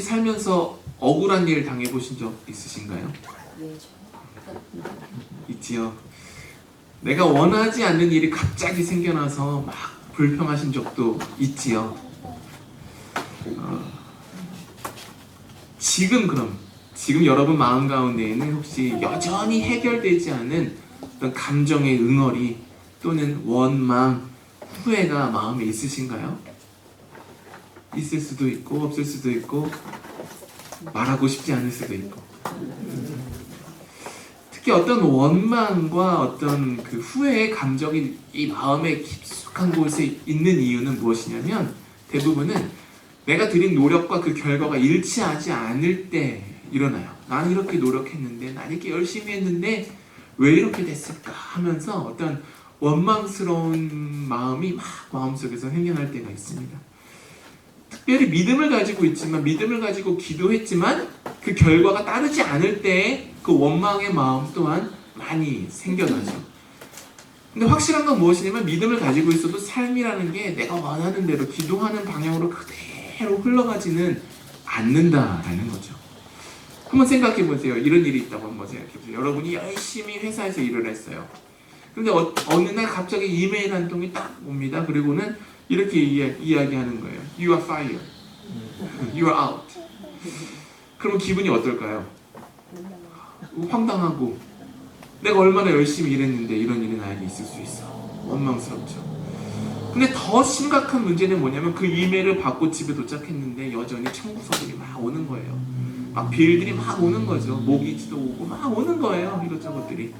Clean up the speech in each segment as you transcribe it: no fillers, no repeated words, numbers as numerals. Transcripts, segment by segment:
살면서 억울한 일 당해보신 적 있으신가요? 네. 있지요. 내가 원하지 않는 일이 갑자기 생겨나서 막 불평하신 적도 있지요. 지금 여러분 마음 가운데에는 혹시 여전히 해결되지 않은 어떤 감정의 응어리 또는 원망, 후회가 마음에 있으신가요? 있을 수도 있고 없을 수도 있고 말하고 싶지 않을 수도 있고. 특히 어떤 원망과 어떤 그 후회의 감정이 이 마음의 깊숙한 곳에 있는 이유는 무엇이냐면 대부분은 내가 들인 노력과 그 결과가 일치하지 않을 때 일어나요. 나는 이렇게 노력했는데, 난 이렇게 열심히 했는데 왜 이렇게 됐을까 하면서 어떤 원망스러운 마음이 막 마음속에서 생겨날 때가 있습니다. 특별히 믿음을 가지고 있지만, 믿음을 가지고 기도했지만 그 결과가 따르지 않을 때에 그 원망의 마음 또한 많이 생겨나죠. 근데 확실한 건 무엇이냐면 믿음을 가지고 있어도 삶이라는 게 내가 원하는 대로 기도하는 방향으로 그대로 흘러가지는 않는다라는 거죠. 한번 생각해 보세요. 이런 일이 있다고 한번 생각해 보세요. 여러분이 열심히 회사에서 일을 했어요. 근데 어느 날 갑자기 이메일 한 통이 딱 옵니다. 그리고는 이렇게 이야기하는 거예요. You are fired. You are out. 그러면 기분이 어떨까요? 황당하고 내가 얼마나 열심히 일했는데 이런 일이 나에게 있을 수 있어. 원망스럽죠. 근데 더 심각한 문제는 뭐냐면 그 이메일을 받고 집에 도착했는데 여전히 청구서들이 막 오는 거예요. 막 비일들이 막 오는 거죠. 모기지도 오고 막 오는 거예요. 이것저것들이.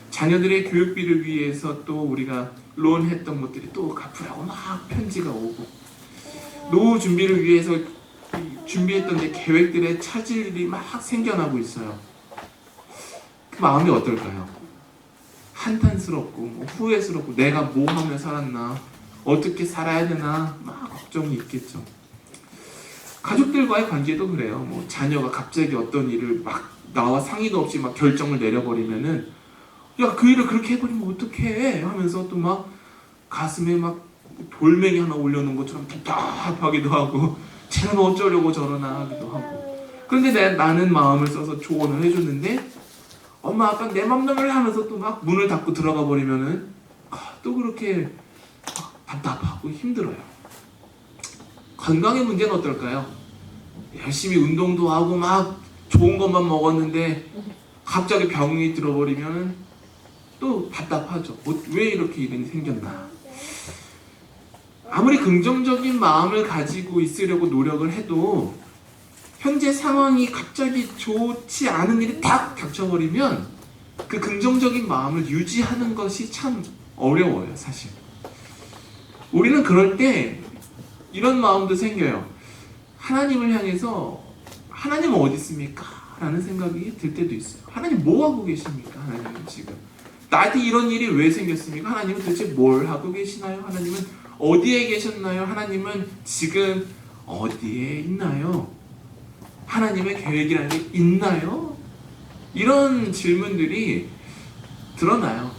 자녀들의 교육비를 위해서 또 우리가 론 했던 것들이 또 갚으라고 막 편지가 오고, 노후 준비를 위해서 준비했던 내 계획들의 차질이 막 생겨나고 있어요. 그 마음이 어떨까요? 한탄스럽고 후회스럽고 내가 뭐 하며 살았나, 어떻게 살아야 되나 막 걱정이 있겠죠. 가족들과의 관계도 그래요. 뭐 자녀가 갑자기 어떤 일을 막 나와 상의도 없이 막 결정을 내려버리면은 야, 그 일을 그렇게 해버리면 어떡해 하면서 또 막 가슴에 막 돌멩이 하나 올려놓은 것처럼 답답하기도 하고 쟤는 어쩌려고 저러나 하기도 하고. 그런데 나는 마음을 써서 조언을 해줬는데 엄마 아빠 내 맘대로 하면서 또 막 문을 닫고 들어가 버리면은 또 그렇게 답답하고 힘들어요. 건강의 문제는 어떨까요? 열심히 운동도 하고 막 좋은 것만 먹었는데 갑자기 병이 들어버리면 또 답답하죠. 왜 이렇게 일이 생겼나. 아무리 긍정적인 마음을 가지고 있으려고 노력을 해도 현재 상황이 갑자기 좋지 않은 일이 딱 닥쳐버리면 그 긍정적인 마음을 유지하는 것이 참 어려워요, 사실. 우리는 그럴 때 이런 마음도 생겨요. 하나님을 향해서 하나님은 어디 있습니까? 라는 생각이 들 때도 있어요. 하나님 뭐 하고 계십니까? 하나님은 지금 나한테 이런 일이 왜 생겼습니까? 하나님은 도대체 뭘 하고 계시나요? 하나님은 어디에 계셨나요? 하나님은 지금 어디에 있나요? 하나님의 계획이라는 게 있나요? 이런 질문들이 드러나요.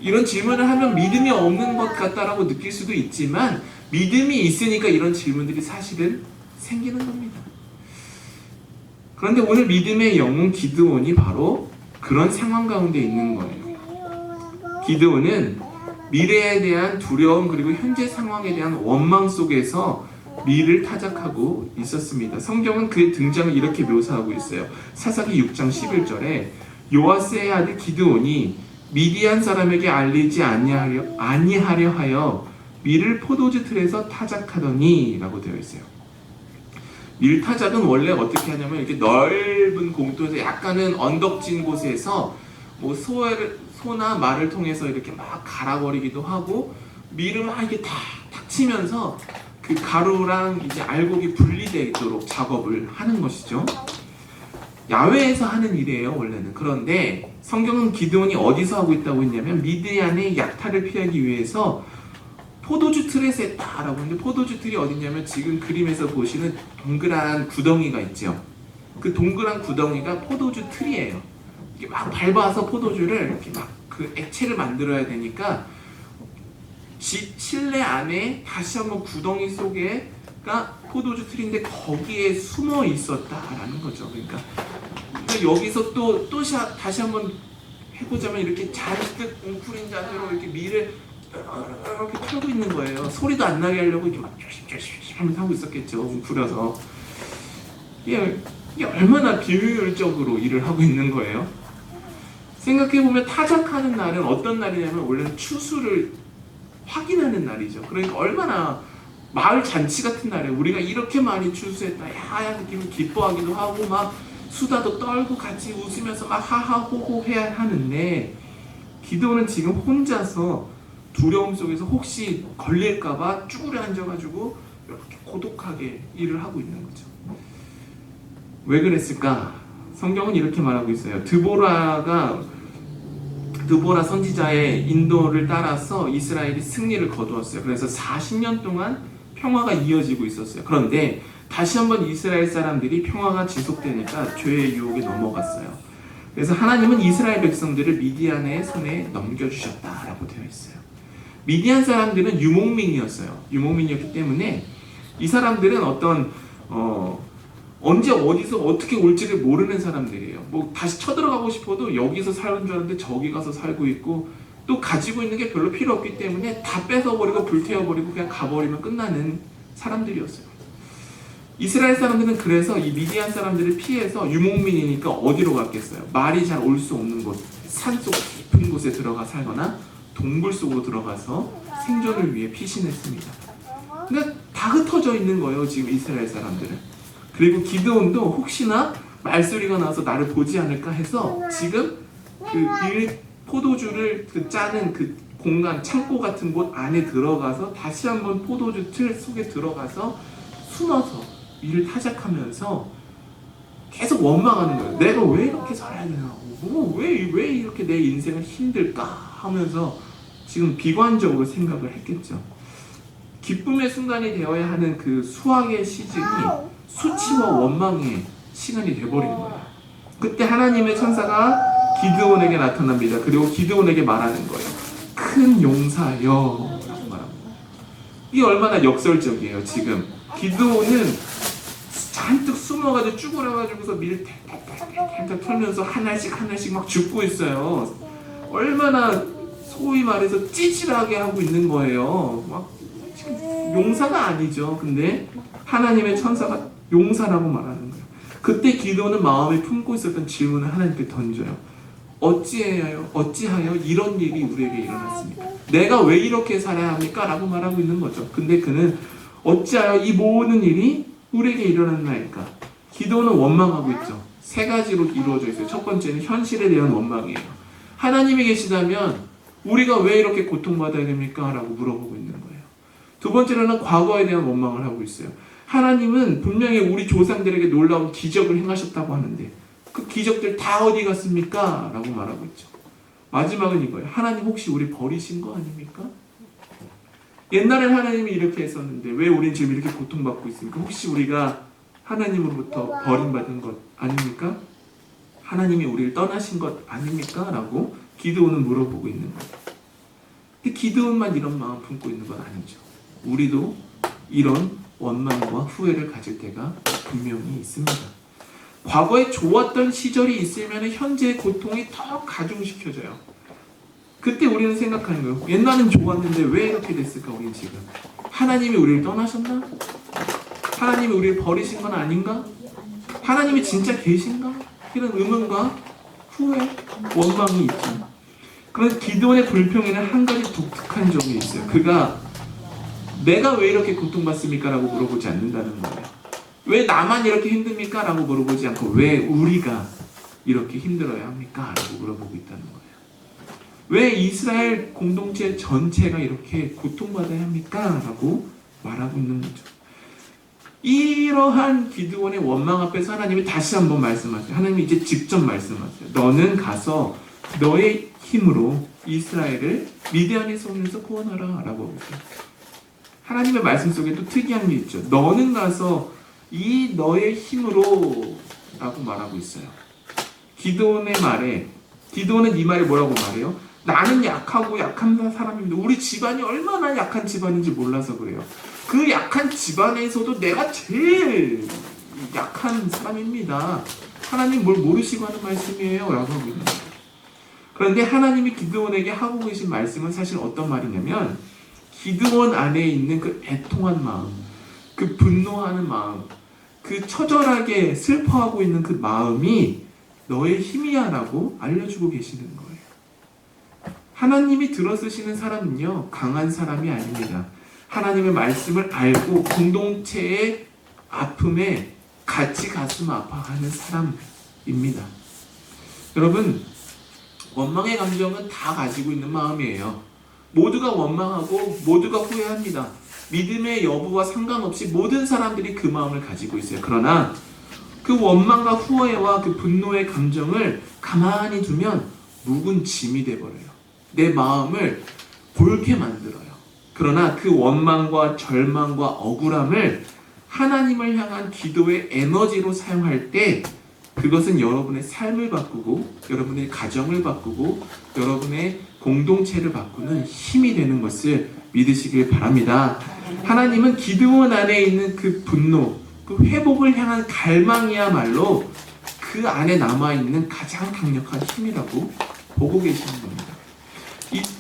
이런 질문을 하면 믿음이 없는 것 같다라고 느낄 수도 있지만 믿음이 있으니까 이런 질문들이 사실은 생기는 겁니다. 그런데 오늘 믿음의 영웅 기드온이 바로 그런 상황 가운데 있는 거예요. 기드온은 미래에 대한 두려움 그리고 현재 상황에 대한 원망 속에서 미를 타작하고 있었습니다. 성경은 그의 등장을 이렇게 묘사하고 있어요. 사사기 6장 11절에 요아스의 아들 기드온이 미디안 사람에게 알리지 아니하려 하여 밀을 포도주 틀에서 타작하더니 라고 되어 있어요. 밀 타작은 원래 어떻게 하냐면 이렇게 넓은 공터에서 약간은 언덕진 곳에서 뭐 소나 말을 통해서 이렇게 막 갈아버리기도 하고 밀을 막 이렇게 탁 치면서 그 가루랑 이제 알곡이 분리되도록 작업을 하는 것이죠. 야외에서 하는 일이에요, 원래는. 그런데 성경은 기드온이 어디서 하고 있다고 했냐면 미디안의 약탈을 피하기 위해서 포도주 틀에 했다라고 하는데, 포도주 틀이 어디냐면 지금 그림에서 보시는 동그란 구덩이가 있죠. 그 동그란 구덩이가 포도주 틀이에요. 이렇게 막 밟아서 포도주를 이렇게 막 그 액체를 만들어야 되니까 집 실내 안에 다시 한번 구덩이 속에가 포도주 틀인데 거기에 숨어 있었다라는 거죠. 그러니까 여기서 또 다시 한번 해보자면 이렇게 잔뜩 웅크린 자세로 이렇게 밀을 이렇게 털고 있는 거예요. 소리도 안 나게 하려고 이렇게 막 조심조심 하면서 하고 있었겠죠. 웅크려서. 이게 얼마나 비효율적으로 일을 하고 있는 거예요. 생각해보면 타작하는 날은 어떤 날이냐면 원래는 추수를 확인하는 날이죠. 그러니까 얼마나 마을 잔치 같은 날에 우리가 이렇게 많이 추수했다 하얀 느낌을 기뻐하기도 하고 막 수다도 떨고 같이 웃으면서 막 하하호호 해야 하는데, 기도는 지금 혼자서 두려움 속에서 혹시 걸릴까봐 쭈그려 앉아가지고 이렇게 고독하게 일을 하고 있는 거죠. 왜 그랬을까? 성경은 이렇게 말하고 있어요. 드보라 선지자의 인도를 따라서 이스라엘이 승리를 거두었어요. 그래서 40년 동안 평화가 이어지고 있었어요. 그런데 다시 한번 이스라엘 사람들이 평화가 지속되니까 죄의 유혹에 넘어갔어요. 그래서 하나님은 이스라엘 백성들을 미디안의 손에 넘겨주셨다라고 되어 있어요. 미디안 사람들은 유목민이었어요. 유목민이었기 때문에 이 사람들은 언제 어디서 어떻게 올지를 모르는 사람들이에요. 뭐 다시 쳐들어가고 싶어도 여기서 사는 줄 알았는데 저기 가서 살고 있고, 또 가지고 있는 게 별로 필요 없기 때문에 다 뺏어버리고 불태워버리고 그냥 가버리면 끝나는 사람들이었어요. 이스라엘 사람들은 그래서 이 미디안 사람들을 피해서, 유목민이니까 어디로 갔겠어요? 말이 잘 올 수 없는 곳, 산속 깊은 곳에 들어가 살거나 동굴 속으로 들어가서 생존을 위해 피신했습니다. 그러니까 다 흩어져 있는 거예요, 지금 이스라엘 사람들은. 그리고 기드온도 혹시나 말소리가 나서 나를 보지 않을까 해서 지금 포도주를 짜는 그 공간, 창고 같은 곳 안에 들어가서 다시 한번 포도주 틀 속에 들어가서 숨어서 일을 타작하면서 계속 원망하는 거예요. 내가 왜 이렇게 살아야 되냐고, 왜 이렇게 내 인생은 힘들까 하면서 지금 비관적으로 생각을 했겠죠. 기쁨의 순간이 되어야 하는 그 수확의 시즌이 수치와 원망의 시간이 돼버린 거예요. 그때 하나님의 천사가 기드온에게 나타납니다. 그리고 기드온에게 말하는 거예요. 큰 용사여 라고 말합니다. 이게 얼마나 역설적이에요. 지금 기드온은 잔뜩 숨어가지고 쭈그려가지고서 밀 탁탁탁탁 털면서 하나씩 막 죽고 있어요. 얼마나 소위 말해서 찌질하게 하고 있는 거예요. 막 용사가 아니죠. 근데 하나님의 천사가 용사라고 말하는 거예요. 그때 기도는 마음에 품고 있었던 질문을 하나님께 던져요. 어찌하여 이런 일이 우리에게 일어났습니까? 내가 왜 이렇게 살아야 합니까? 라고 말하고 있는 거죠. 근데 그는 어찌하여 이 모든 일이 우리에게 일어났나이까? 기도는 원망하고 있죠. 세 가지로 이루어져 있어요. 첫 번째는 현실에 대한 원망이에요. 하나님이 계시다면 우리가 왜 이렇게 고통받아야 됩니까? 라고 물어보고 있는 거예요. 두 번째로는 과거에 대한 원망을 하고 있어요. 하나님은 분명히 우리 조상들에게 놀라운 기적을 행하셨다고 하는데 그 기적들 다 어디 갔습니까? 라고 말하고 있죠. 마지막은 이거예요. 하나님 혹시 우리 버리신 거 아닙니까? 옛날엔 하나님이 이렇게 했었는데 왜 우린 지금 이렇게 고통받고 있습니까? 혹시 우리가 하나님으로부터 버림받은 것 아닙니까? 하나님이 우리를 떠나신 것 아닙니까? 라고 기드온은 물어보고 있는 거예요. 근데 기드온만 이런 마음 품고 있는 건 아니죠. 우리도 이런 원망과 후회를 가질 때가 분명히 있습니다. 과거에 좋았던 시절이 있으면 현재의 고통이 더 가중시켜져요. 그때 우리는 생각하는 거예요. 옛날엔 좋았는데 왜 이렇게 됐을까 우리는 지금. 하나님이 우리를 떠나셨나? 하나님이 우리를 버리신 건 아닌가? 하나님이 진짜 계신가? 이런 의문과 후회, 원망이 있죠. 그런 기도의 불평에는 한 가지 독특한 점이 있어요. 그가 내가 왜 이렇게 고통받습니까? 라고 물어보지 않는다는 거예요. 왜 나만 이렇게 힘듭니까? 라고 물어보지 않고 왜 우리가 이렇게 힘들어야 합니까? 라고 물어보고 있다는 거예요. 왜 이스라엘 공동체 전체가 이렇게 고통받아야 합니까? 라고 말하고 있는 거죠. 이러한 기드온의 원망 앞에서 하나님이 다시 한번 말씀하세요. 하나님이 이제 직접 말씀하세요. 너는 가서 너의 힘으로 이스라엘을 미디안의 손에서 구원하라 라고 하고 있어요. 하나님의 말씀 속에 또 특이한 게 있죠. 너는 가서 이 너의 힘으로 라고 말하고 있어요. 기드온의 말에, 기드온은 이 말에 뭐라고 말해요? 나는 약하고 약한 사람입니다. 우리 집안이 얼마나 약한 집안인지 몰라서 그래요. 그 약한 집안에서도 내가 제일 약한 사람입니다. 하나님 뭘 모르시고 하는 말씀이에요 라고 하고 있는 거예요. 그런데 하나님이 기드온에게 하고 계신 말씀은 사실 어떤 말이냐면, 기드온 안에 있는 그 애통한 마음, 그 분노하는 마음, 그 처절하게 슬퍼하고 있는 그 마음이 너의 힘이야 라고 알려주고 계시는 거예요. 하나님이 들어쓰시는 사람은요, 강한 사람이 아닙니다. 하나님의 말씀을 알고 공동체의 아픔에 같이 가슴 아파하는 사람입니다. 여러분, 원망의 감정은 다 가지고 있는 마음이에요. 모두가 원망하고 모두가 후회합니다. 믿음의 여부와 상관없이 모든 사람들이 그 마음을 가지고 있어요. 그러나 그 원망과 후회와 그 분노의 감정을 가만히 두면 묵은 짐이 돼버려요. 내 마음을 골게 만들어요. 그러나 그 원망과 절망과 억울함을 하나님을 향한 기도의 에너지로 사용할 때, 그것은 여러분의 삶을 바꾸고 여러분의 가정을 바꾸고 여러분의 공동체를 바꾸는 힘이 되는 것을 믿으시길 바랍니다. 하나님은 기드온 안에 있는 그 분노, 그 회복을 향한 갈망이야말로 그 안에 남아있는 가장 강력한 힘이라고 보고 계시는 겁니다.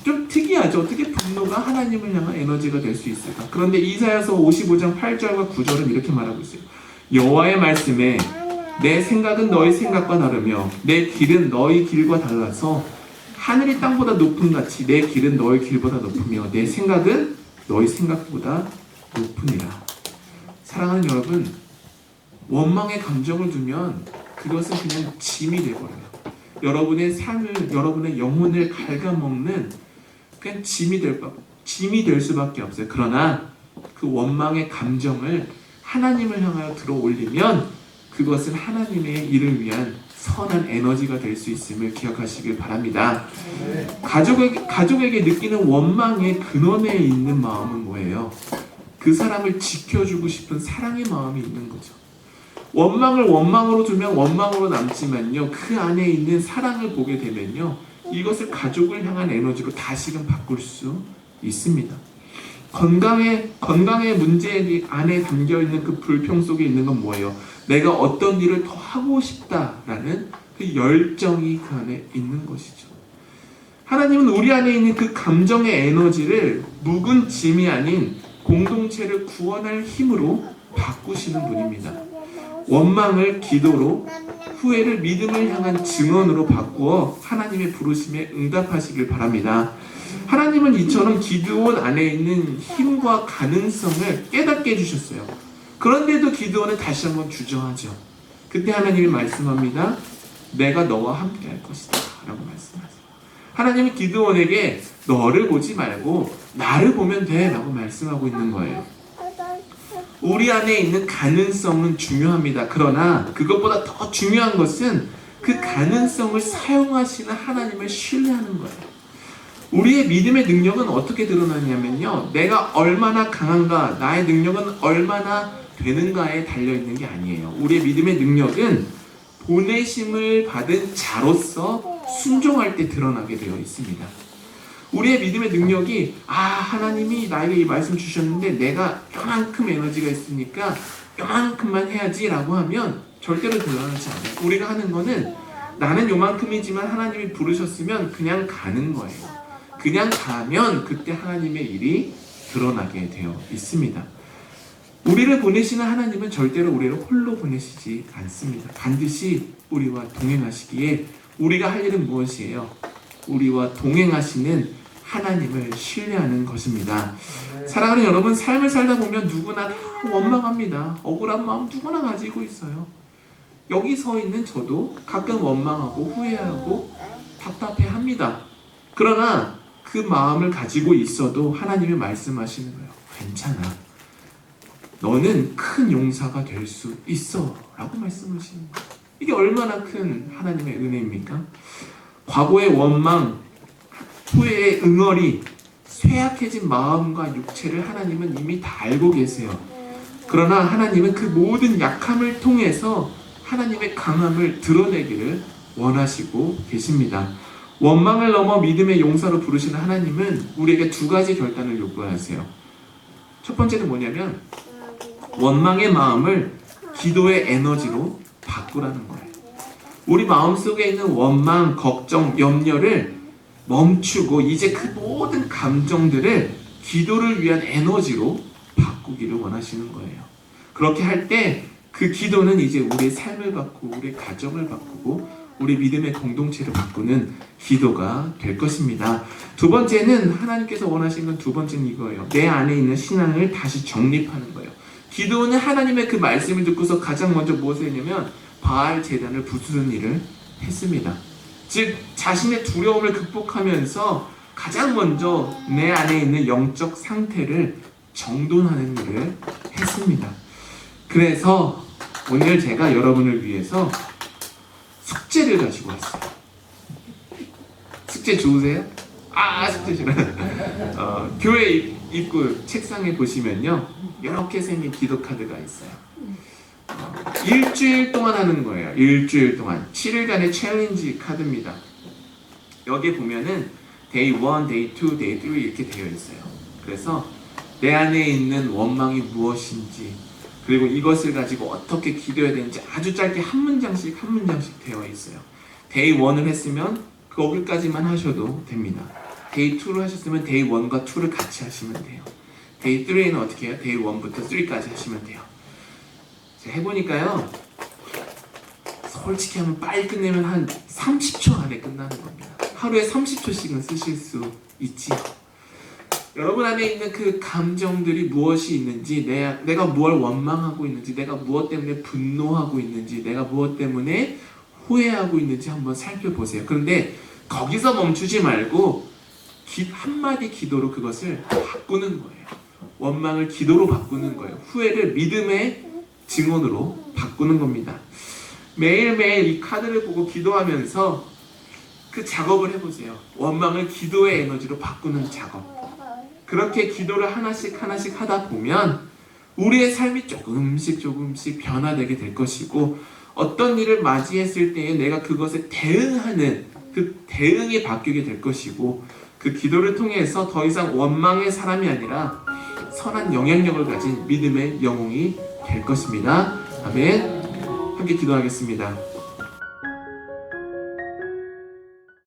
좀 특이하죠. 어떻게 분노가 하나님을 향한 에너지가 될 수 있을까? 그런데 이사야서 55장 8절과 9절은 이렇게 말하고 있어요. 여호와의 말씀에 내 생각은 너희 생각과 다르며 내 길은 너희 길과 달라서 하늘이 땅보다 높은 같이 내 길은 너희 길보다 높으며 내 생각은 너희 생각보다 높으니라. 사랑하는 여러분, 원망의 감정을 두면 그것은 그냥 짐이 되어버려요. 여러분의 삶을, 여러분의 영혼을 갉아먹는 그냥 짐이 될 수밖에 없어요. 그러나 그 원망의 감정을 하나님을 향하여 들어 올리면 그것은 하나님의 일을 위한 선한 에너지가 될 수 있음을 기억하시길 바랍니다. 가족에게 느끼는 원망의 근원에 있는 마음은 뭐예요? 그 사람을 지켜주고 싶은 사랑의 마음이 있는 거죠. 원망을 원망으로 두면 원망으로 남지만요, 그 안에 있는 사랑을 보게 되면요, 이것을 가족을 향한 에너지로 다시금 바꿀 수 있습니다. 건강의 문제 안에 담겨있는 그 불평 속에 있는 건 뭐예요? 내가 어떤 일을 더 하고 싶다라는 그 열정이 그 안에 있는 것이죠. 하나님은 우리 안에 있는 그 감정의 에너지를 묵은 짐이 아닌 공동체를 구원할 힘으로 바꾸시는 분입니다. 원망을 기도로, 후회를 믿음을 향한 증언으로 바꾸어 하나님의 부르심에 응답하시길 바랍니다. 하나님은 이처럼 기드온 안에 있는 힘과 가능성을 깨닫게 해주셨어요. 그런데도 기드온은 다시 한번 주저하죠. 그때 하나님이 말씀합니다. 내가 너와 함께 할 것이다 라고 말씀하세요. 하나님은 기드온에게 너를 보지 말고 나를 보면 돼 라고 말씀하고 있는 거예요. 우리 안에 있는 가능성은 중요합니다. 그러나 그것보다 더 중요한 것은 그 가능성을 사용하시는 하나님을 신뢰하는 거예요. 우리의 믿음의 능력은 어떻게 드러나냐면요, 내가 얼마나 강한가, 나의 능력은 얼마나 되는가에 달려있는 게 아니에요. 우리의 믿음의 능력은 보내심을 받은 자로서 순종할 때 드러나게 되어 있습니다. 우리의 믿음의 능력이 하나님이 나에게 이 말씀 주셨는데 내가 요만큼 에너지가 있으니까 요만큼만 해야지 라고 하면 절대로 드러나지 않아요. 우리가 하는 거는 나는 요만큼이지만 하나님이 부르셨으면 그냥 가는 거예요. 그냥 가면 그때 하나님의 일이 드러나게 되어 있습니다. 우리를 보내시는 하나님은 절대로 우리를 홀로 보내시지 않습니다. 반드시 우리와 동행하시기에 우리가 할 일은 무엇이에요? 우리와 동행하시는 하나님을 신뢰하는 것입니다. 사랑하는 여러분, 삶을 살다 보면 누구나 다 원망합니다. 억울한 마음 누구나 가지고 있어요. 여기 서 있는 저도 가끔 원망하고 후회하고 답답해합니다. 그러나 그 마음을 가지고 있어도 하나님이 말씀하시는 거예요. 괜찮아. 너는 큰 용사가 될 수 있어 라고 말씀하시는 거예요. 이게 얼마나 큰 하나님의 은혜입니까? 과거의 원망, 후회의 응어리, 쇠약해진 마음과 육체를 하나님은 이미 다 알고 계세요. 그러나 하나님은 그 모든 약함을 통해서 하나님의 강함을 드러내기를 원하시고 계십니다. 원망을 넘어 믿음의 용사로 부르시는 하나님은 우리에게 두 가지 결단을 요구하세요. 첫 번째는 뭐냐면 원망의 마음을 기도의 에너지로 바꾸라는 거예요. 우리 마음속에 있는 원망, 걱정, 염려를 멈추고 이제 그 모든 감정들을 기도를 위한 에너지로 바꾸기를 원하시는 거예요. 그렇게 할 때 그 기도는 이제 우리의 삶을 바꾸고 우리의 가정을 바꾸고 우리 믿음의 공동체를 바꾸는 기도가 될 것입니다. 두 번째는 하나님께서 원하시는 건 두 번째는 이거예요. 내 안에 있는 신앙을 다시 정립하는 거예요. 기도는 하나님의 그 말씀을 듣고서 가장 먼저 무엇을 했냐면 바알 제단을 부수는 일을 했습니다. 즉 자신의 두려움을 극복하면서 가장 먼저 내 안에 있는 영적 상태를 정돈하는 일을 했습니다. 그래서 오늘 제가 여러분을 위해서 숙제를 가지고 왔어요. 숙제 좋으세요? 숙제 싫어요. 교회 입구 책상에 보시면요 이렇게 생긴 기도 카드가 있어요. 일주일 동안 하는 거예요. 일주일 동안 7일간의 챌린지 카드입니다. 여기 보면은 day 1, day 2, day 3 이렇게 되어 있어요. 그래서 내 안에 있는 원망이 무엇인지 그리고 이것을 가지고 어떻게 기도해야 되는지 아주 짧게 한 문장씩 되어 있어요. day 1을 했으면 거기까지만 하셔도 됩니다. day 2를 하셨으면 day 1과 2를 같이 하시면 돼요. day 3는 어떻게 해요? day 1부터 3까지 하시면 돼요. 제가 해보니까요 솔직히 하면 빨리 끝내면 한 30초 안에 끝나는 겁니다. 하루에 30초씩은 쓰실 수 있지요. 여러분 안에 있는 그 감정들이 무엇이 있는지 내가 무엇을 원망하고 있는지 내가 무엇 때문에 분노하고 있는지 내가 무엇 때문에 후회하고 있는지 한번 살펴보세요. 그런데 거기서 멈추지 말고 한마디 기도로 그것을 바꾸는 거예요. 원망을 기도로 바꾸는 거예요. 후회를 믿음의 증언으로 바꾸는 겁니다. 매일매일 이 카드를 보고 기도하면서 그 작업을 해보세요. 원망을 기도의 에너지로 바꾸는 작업. 그렇게 기도를 하나씩 하다 보면 우리의 삶이 조금씩 변화되게 될 것이고 어떤 일을 맞이했을 때에 내가 그것에 대응하는 그 대응이 바뀌게 될 것이고 그 기도를 통해서 더 이상 원망의 사람이 아니라 선한 영향력을 가진 믿음의 영웅이 될 것입니다. 아멘. 함께 기도하겠습니다.